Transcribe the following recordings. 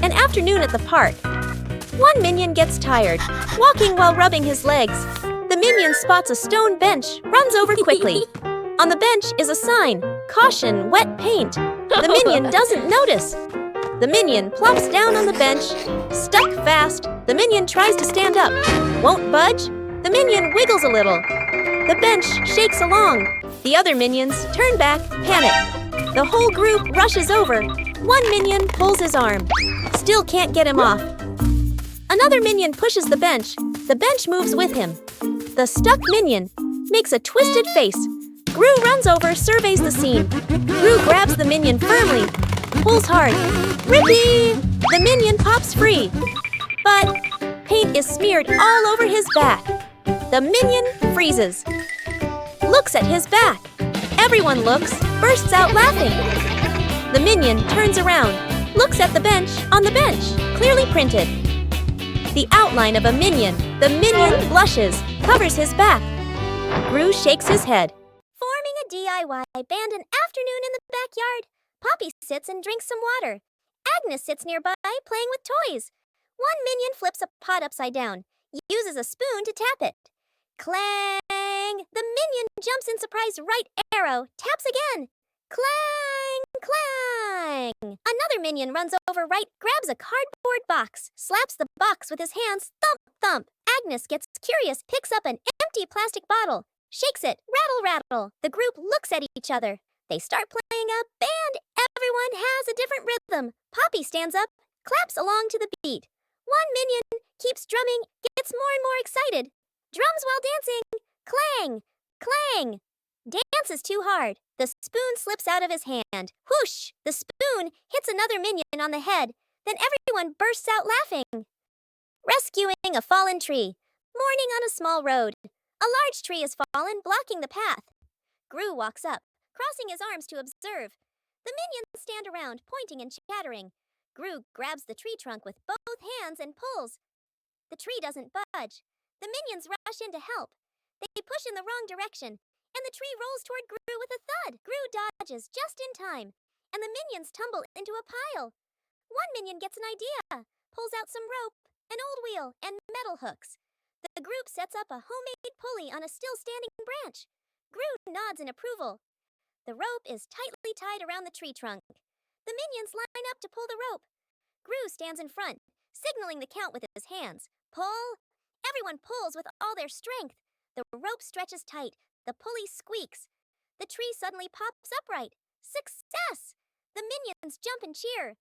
An afternoon at the park. One minion gets tired, walking while rubbing his legs. The minion spots a stone bench, runs over quickly. On the bench is a sign, "Caution, wet paint." The minion doesn't notice. The minion plops down on the bench, stuck fast. The minion tries to stand up, won't budge. The minion wiggles a little. The bench shakes along. The other minions turn back, panic. The whole group rushes over. One minion pulls his arm, still can't get him off. Another minion pushes the bench. The bench moves with him. The stuck minion makes a twisted face. Gru runs over, surveys the scene. Gru grabs the minion firmly, pulls hard. Rippee! The minion pops free. But paint is smeared all over his back. The minion freezes. Looks at his back. Everyone looks, bursts out laughing. The minion turns around, looks at the bench on the bench, clearly printed. The outline of a minion. The minion blushes, covers his back. Gru shakes his head. Forming a DIY band an afternoon in the backyard. Poppy sits and drinks some water. Agnes sits nearby playing with toys. One minion flips a pot upside down, uses a spoon to tap it. Clang! The minion jumps in surprise right arrow, taps again. Clang! Clang! Another minion runs over right, grabs a cardboard box, slaps the box with his hands, thump, thump. Agnes gets curious, picks up an empty plastic bottle, shakes it, rattle, rattle. The group looks at each other. They start playing a band. Everyone has a different rhythm. Poppy stands up, claps along to the beat. One minion keeps drumming, gets more and more excited. Drums while dancing. Clang! Clang! Dances too hard. The spoon slips out of his hand. Whoosh! The spoon hits another minion on the head. Then everyone bursts out laughing. Rescuing a fallen tree. Morning on a small road. A large tree has fallen, blocking the path. Gru walks up, crossing his arms to observe. The minions stand around, pointing and chattering. Gru grabs the tree trunk with both hands and pulls. The tree doesn't budge. The minions rush in to help. They push in the wrong direction, and the tree rolls toward Gru with a thud. Gru dodges just in time, and the minions tumble into a pile. One minion gets an idea, pulls out some rope, an old wheel, and metal hooks. The group sets up a homemade pulley on a still-standing branch. Gru nods in approval. The rope is tightly tied around the tree trunk. The minions line up to pull the rope. Gru stands in front, signaling the count with his hands. Pull! Everyone pulls with all their strength. The rope stretches tight. The pulley squeaks. The tree suddenly pops upright. Success! The minions jump and cheer.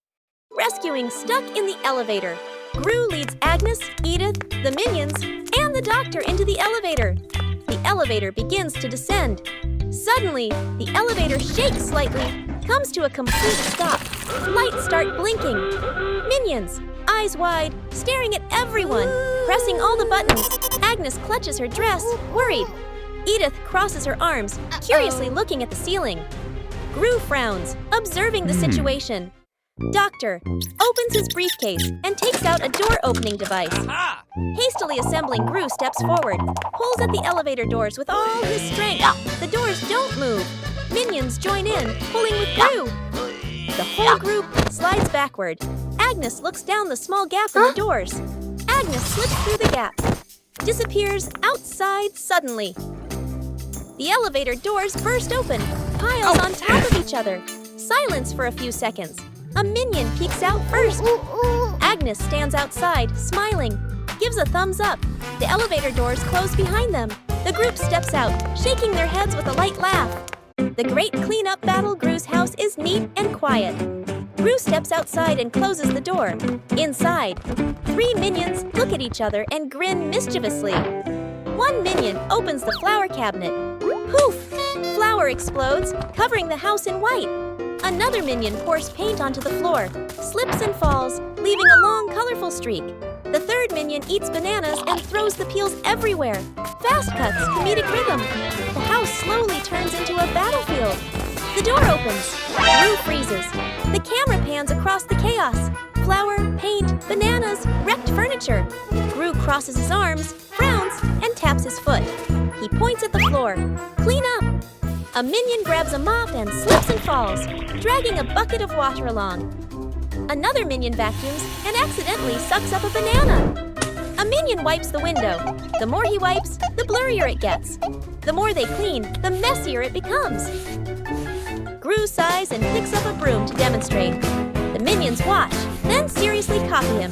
Rescuing stuck in the elevator. Gru leads Agnes, Edith, the minions, and the doctor into the elevator. The elevator begins to descend. Suddenly, the elevator shakes slightly, comes to a complete stop. Lights start blinking. Minions, eyes wide, staring at everyone, pressing all the buttons. Agnes clutches her dress, worried. Edith crosses her arms, curiously looking at the ceiling. Gru frowns, observing the situation. Doctor opens his briefcase and takes out a door-opening device. Hastily assembling, Gru steps forward, pulls at the elevator doors with all his strength. The doors don't move. Minions join in, pulling with Gru. The whole group slides backward. Agnes looks down the small gap in the doors. Agnes slips through the gap, disappears outside suddenly. The elevator doors burst open, piles on top of each other. Silence for a few seconds. A minion peeks out first. Agnes stands outside, smiling, gives a thumbs up. The elevator doors close behind them. The group steps out, shaking their heads with a light laugh. The great cleanup battle Gru's house is neat and quiet. Gru steps outside and closes the door. Inside, 3 minions look at each other and grin mischievously. One minion opens the flower cabinet. Poof! Flower explodes, covering the house in white. Another minion pours paint onto the floor, slips and falls, leaving a long, colorful streak. The third minion eats bananas and throws the peels everywhere. Fast cuts, comedic rhythm. The house slowly turns into a battlefield. The door opens. Gru freezes. The camera pans across the chaos. Flour, paint, bananas, wrecked furniture. Gru crosses his arms, frowns, and taps his foot. He points at the floor. Clean up! A minion grabs a mop and slips and falls, dragging a bucket of water along. Another minion vacuums and accidentally sucks up a banana. A minion wipes the window. The more he wipes, the blurrier it gets. The more they clean, the messier it becomes. Gru sighs and picks up a broom to demonstrate. The minions watch, then seriously copy him.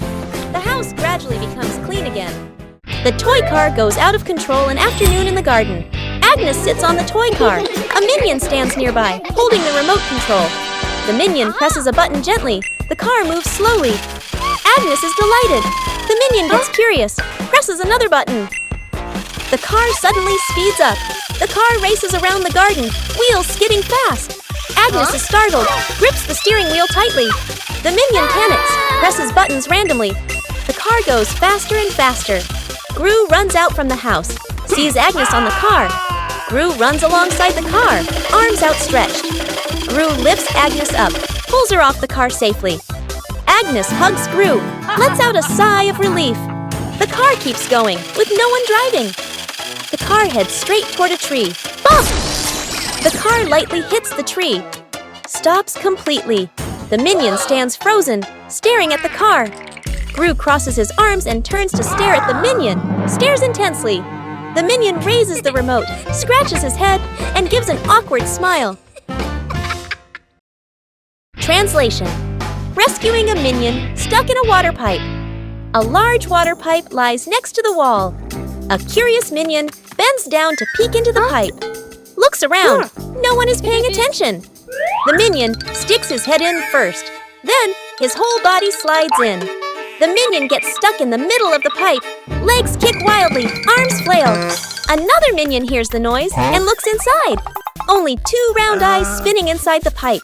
The house gradually becomes clean again. The toy car goes out of control an afternoon in the garden. Agnes sits on the toy car. A minion stands nearby, holding the remote control. The minion presses a button gently. The car moves slowly. Agnes is delighted. The minion gets curious, presses another button. The car suddenly speeds up. The car races around the garden, wheels skidding fast. Agnes is startled, grips the steering wheel tightly. The minion panics, presses buttons randomly. The car goes faster and faster. Gru runs out from the house, sees Agnes on the car. Gru runs alongside the car, arms outstretched. Gru lifts Agnes up, pulls her off the car safely. Agnes hugs Gru, lets out a sigh of relief. The car keeps going, with no one driving. The car heads straight toward a tree. Bump! The car lightly hits the tree. Stops completely. The minion stands frozen, staring at the car. Gru crosses his arms and turns to stare at the minion, stares intensely. The minion raises the remote, scratches his head, and gives an awkward smile. Translation: rescuing a minion stuck in a water pipe. A large water pipe lies next to the wall. A curious minion bends down to peek into the pipe. Looks around. No one is paying attention. The minion sticks his head in first. Then his whole body slides in. The minion gets stuck in the middle of the pipe. Legs kick wildly, arms flail. Another minion hears the noise and looks inside. Only 2 round eyes spinning inside the pipe.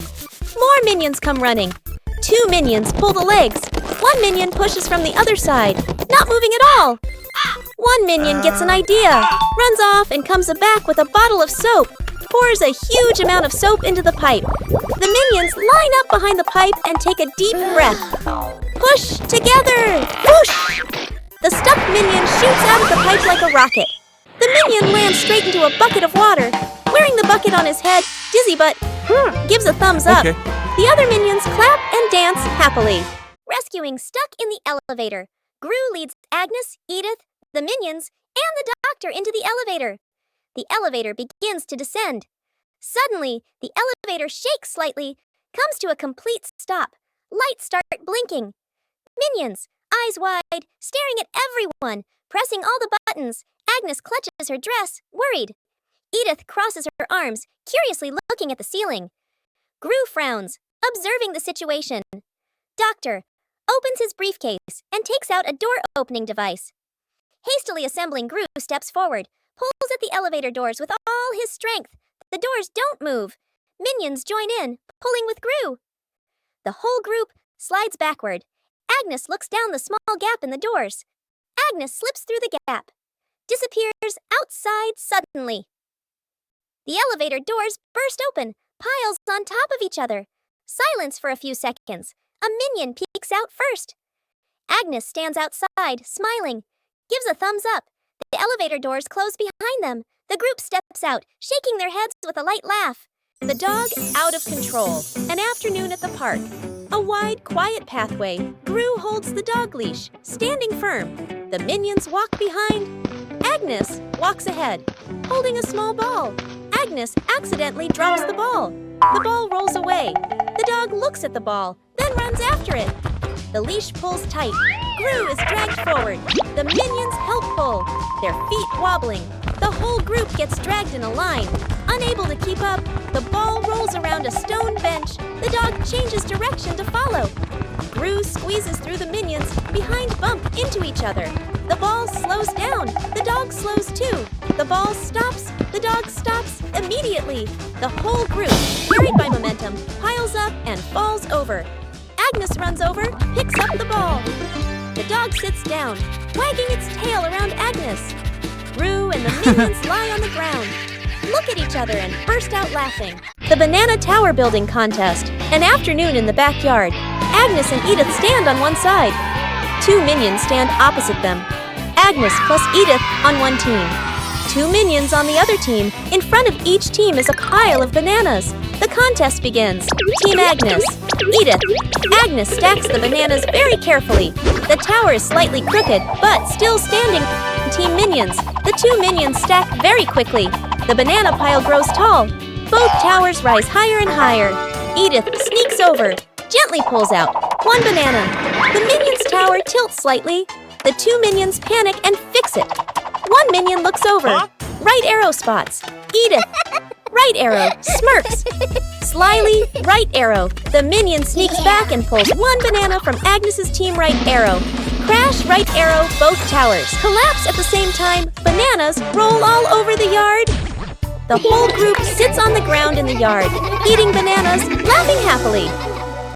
More minions come running. 2 minions pull the legs. 1 minion pushes from the other side, not moving at all. 1 minion gets an idea, runs off and comes back with a bottle of soap, pours a huge amount of soap into the pipe. The minions line up behind the pipe and take a deep breath. Push together! Whoosh! The stuck minion shoots out of the pipe like a rocket. The minion lands straight into a bucket of water, wearing the bucket on his head, dizzy but gives a thumbs up. Okay. The other minions clap and dance happily. Rescuing stuck in the elevator. Gru leads Agnes, Edith, the minions, and the doctor into the elevator. The elevator begins to descend. Suddenly, the elevator shakes slightly, comes to a complete stop. Lights start blinking. Minions, eyes wide, staring at everyone, pressing all the buttons. Agnes clutches her dress, worried. Edith crosses her arms, curiously looking at the ceiling. Gru frowns, observing the situation. Doctor opens his briefcase and takes out a door-opening device. Hastily assembling, Gru steps forward, pulls at the elevator doors with all his strength. The doors don't move. Minions join in, pulling with Gru. The whole group slides backward. Agnes looks down the small gap in the doors. Agnes slips through the gap, disappears outside suddenly. The elevator doors burst open, piles on top of each other. Silence for a few seconds. A minion peeks out first. Agnes stands outside, smiling, gives a thumbs up. The elevator doors close behind them. The group steps out, shaking their heads with a light laugh. The dog out of control. An afternoon at the park. A wide, quiet pathway. Gru holds the dog leash, standing firm. The minions walk behind. Agnes walks ahead, holding a small ball. Agnes accidentally drops the ball. The ball rolls away. The dog looks at the ball, then runs after it. The leash pulls tight. Gru is dragged forward. The minions help pull, their feet wobbling. The whole group gets dragged in a line. Unable to keep up, the ball rolls around a stone bench. The dog changes direction to follow. Gru squeezes through the minions, behind bump into each other. The ball slows down. The dog slows too. The ball stops. The dog stops immediately. The whole group, carried by momentum, piles up and falls over. Agnes runs over, picks up the ball. The dog sits down, wagging its tail around Agnes. Gru and the minions lie on the ground, look at each other and burst out laughing. The Banana Tower Building Contest. An afternoon in the backyard. Agnes and Edith stand on one side. 2 minions stand opposite them. Agnes plus Edith on one team. 2 minions on the other team. In front of each team is a pile of bananas. The contest begins. Team Agnes. Edith. Agnes stacks the bananas very carefully. The tower is slightly crooked, but still standing. Team Minions. The two minions stack very quickly. The banana pile grows tall. Both towers rise higher and higher. Edith sneaks over, gently pulls out one banana. The minions' tower tilts slightly. The two minions panic and fix it. One minion looks over. Right arrow spots. Edith. Right arrow smirks. Slyly, right arrow. The minion sneaks back and pulls one banana from Agnes's team right arrow. Crash, right arrow, both towers. Collapse at the same time. Bananas roll all over the yard. The whole group sits on the ground in the yard, eating bananas, laughing happily.